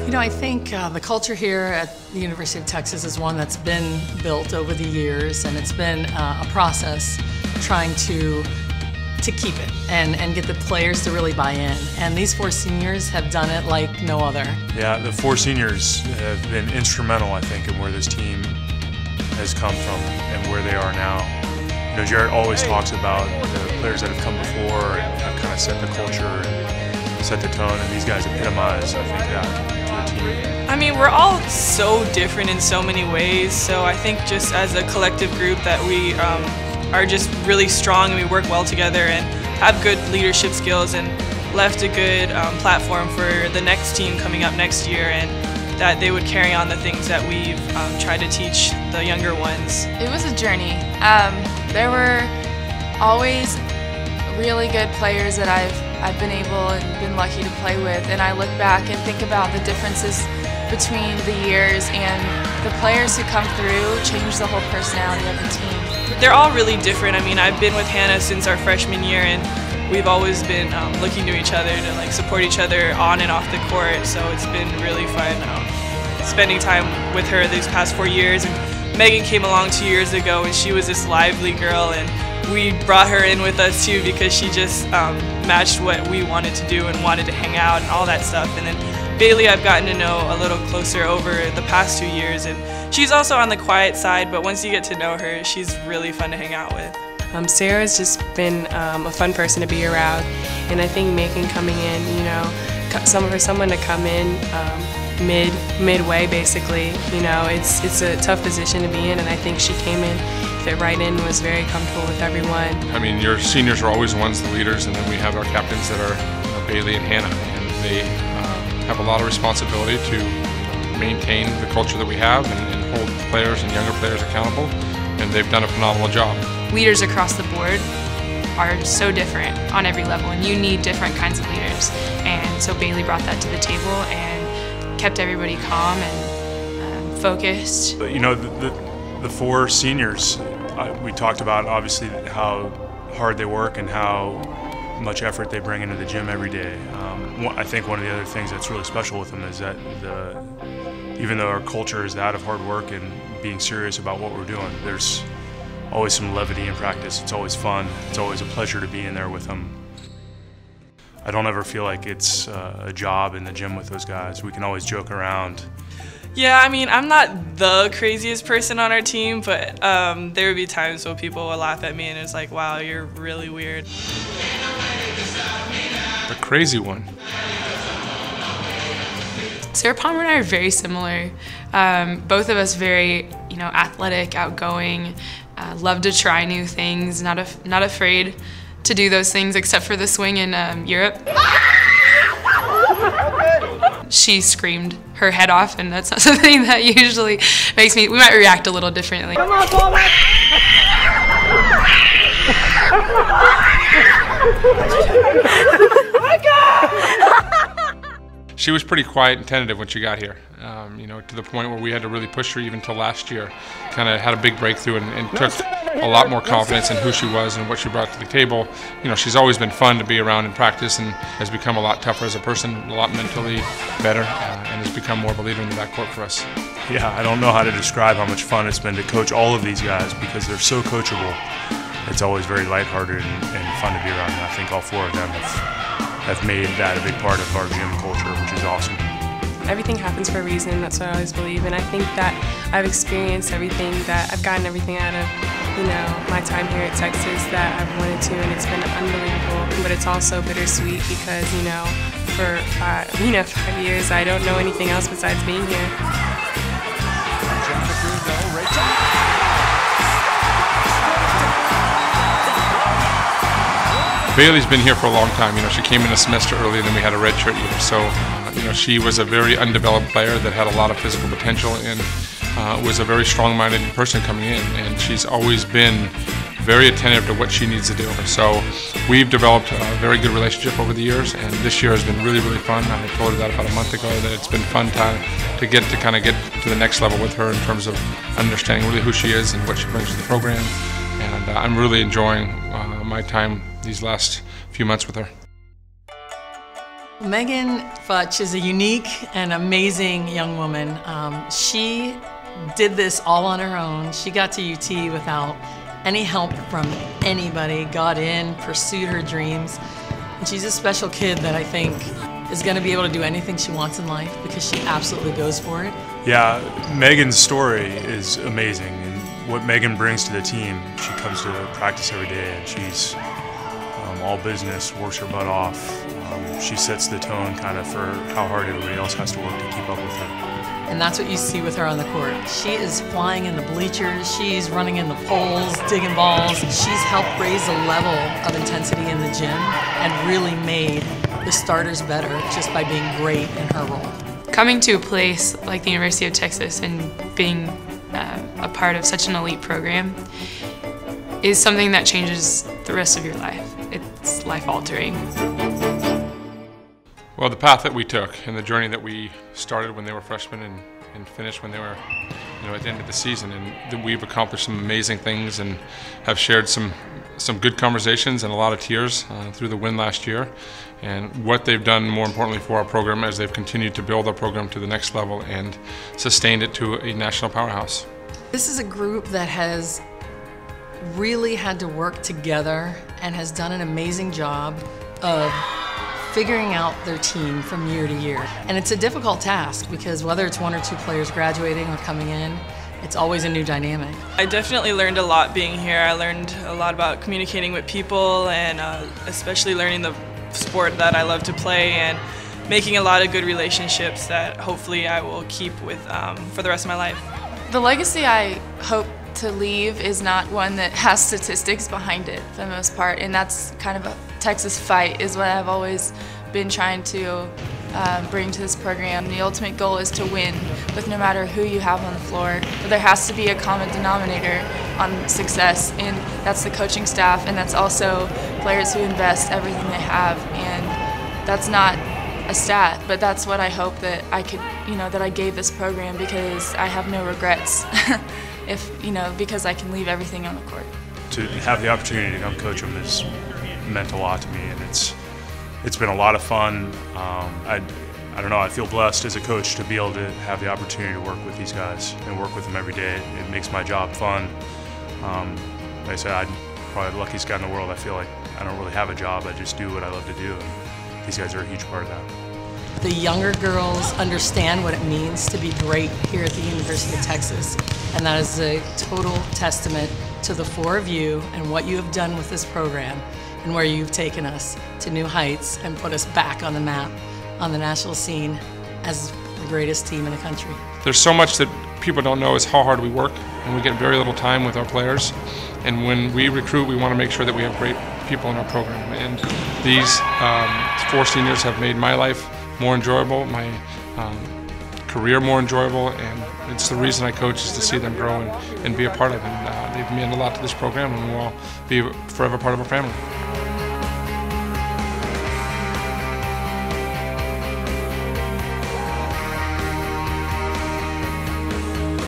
You know, I think the culture here at the University of Texas is one that's been built over the years, and it's been a process trying to keep it and get the players to really buy in. And these four seniors have done it like no other. Yeah, the four seniors have been instrumental, I think, in where this team has come from and where they are now. You know, Jarrett always talks about the players that have come before and have kind of set the culture and set the tone, and these guys epitomize, I think, that to a team. I mean, we're all so different in so many ways, so I think just as a collective group that we are just really strong and we work well together and have good leadership skills and left a good platform for the next team coming up next year, and that they would carry on the things that we've tried to teach the younger ones. It was a journey. There were always really good players that I've been able and been lucky to play with, and I look back and think about the differences between the years, and the players who come through change the whole personality of the team. They're all really different. I mean, I've been with Hannah since our freshman year, and we've always been looking to each other to support each other on and off the court, so it's been really fun spending time with her these past 4 years. And Megan came along 2 years ago, and she was this lively girl, and we brought her in with us too because she just matched what we wanted to do and wanted to hang out and all that stuff. And then Bailey I've gotten to know a little closer over the past 2 years, and she's also on the quiet side, but once you get to know her, she's really fun to hang out with. Sarah's just been a fun person to be around, and I think Megan coming in, you know, for someone to come in midway basically, you know, it's a tough position to be in, and I think she came in, fit right in, was very comfortable with everyone. I mean, your seniors are always the ones, the leaders, and then we have our captains that are Bailey and Hannah, and they have a lot of responsibility to maintain the culture that we have and hold players and younger players accountable, and they've done a phenomenal job. Leaders across the board are so different on every level, and you need different kinds of leaders. And so Bailey brought that to the table and kept everybody calm and focused. But, you know, the four seniors, we talked about obviously how hard they work and how much effort they bring into the gym every day. I think one of the other things that's really special with them is that even though our culture is that of hard work and being serious about what we're doing, there's always some levity in practice. It's always fun. It's always a pleasure to be in there with them. I don't ever feel like it's a job in the gym with those guys. We can always joke around. Yeah, I mean, I'm not the craziest person on our team, but there would be times when people would laugh at me and it's like, wow, you're really weird. The crazy one. Sarah Palmer and I are very similar. Both of us very, you know, athletic, outgoing, love to try new things, not afraid to do those things except for the swing in Europe. She screamed her head off, and that's not something that usually makes me, we might react a little differently. Come on, Palmer! She was pretty quiet and tentative when she got here, you know, to the point where we had to really push her even till last year. Kind of had a big breakthrough and took a lot more confidence in who she was and what she brought to the table. You know, she's always been fun to be around in practice and has become a lot tougher as a person, a lot mentally better, and has become more of a leader in the backcourt for us. Yeah, I don't know how to describe how much fun it's been to coach all of these guys because they're so coachable. It's always very lighthearted and fun to be around, and I think all four of them have made that a big part of our gym culture, which is awesome. Everything happens for a reason, that's what I always believe, and I think that I've experienced everything, that I've gotten everything out of, you know, my time here at Texas that I've wanted to, and it's been unbelievable. But it's also bittersweet because, you know, for 5 years I don't know anything else besides being here. Bailey's been here for a long time. You know, she came in a semester earlier than we had a redshirt year, so you know, she was a very undeveloped player that had a lot of physical potential and was a very strong-minded person coming in. And she's always been very attentive to what she needs to do. So we've developed a very good relationship over the years, and this year has been really, really fun. I told her that about a month ago, that it's been fun to get to the next level with her in terms of understanding really who she is and what she brings to the program. And I'm really enjoying my time these last few months with her. Megan Futch is a unique and amazing young woman. She did this all on her own. She got to UT without any help from anybody, got in, pursued her dreams. And she's a special kid that I think is going to be able to do anything she wants in life because she absolutely goes for it. Yeah, Megan's story is amazing, and what Megan brings to the team, she comes to practice every day, and she's all business, works her butt off. She sets the tone kind of for how hard everybody else has to work to keep up with her. And that's what you see with her on the court. She is flying in the bleachers, she's running in the poles, digging balls. She's helped raise the level of intensity in the gym and really made the starters better just by being great in her role. Coming to a place like the University of Texas and being a part of such an elite program is something that changes the rest of your life. It's life-altering. Well, the path that we took and the journey that we started when they were freshmen and finished when they were, at the end of the season, and that we've accomplished some amazing things and have shared some good conversations and a lot of tears through the win last year. And what they've done, more importantly, for our program as they've continued to build our program to the next level and sustained it to a national powerhouse. This is a group that has really had to work together and has done an amazing job of figuring out their team from year to year. And it's a difficult task because whether it's one or two players graduating or coming in, it's always a new dynamic. I definitely learned a lot being here. I learned a lot about communicating with people and especially learning the sport that I love to play and making a lot of good relationships that hopefully I will keep with for the rest of my life. The legacy I hope to leave is not one that has statistics behind it for the most part, and that's kind of a Texas fight is what I've always been trying to bring to this program. The ultimate goal is to win with no matter who you have on the floor, but there has to be a common denominator on success, and that's the coaching staff, and that's also players who invest everything they have, and that's not a stat, but that's what I hope that I could, that I gave this program, because I have no regrets because I can leave everything on the court. To have the opportunity to come coach them has meant a lot to me, and it's been a lot of fun. I don't know, I feel blessed as a coach to be able to have the opportunity to work with these guys and work with them every day. It makes my job fun. Like I said, I'm probably the luckiest guy in the world. I feel like I don't really have a job, I just do what I love to do, and these guys are a huge part of that. The younger girls understand what it means to be great here at the University of Texas, and that is a total testament to the four of you and what you have done with this program and where you've taken us to new heights and put us back on the map, on the national scene as the greatest team in the country. There's so much that people don't know is how hard we work, and we get very little time with our players. And when we recruit, we want to make sure that we have great people in our program. And these four seniors have made my life more enjoyable, my career more enjoyable, and it's the reason I coach, is to see them grow and be a part of it. And they've meant a lot to this program, and we'll be forever part of our family.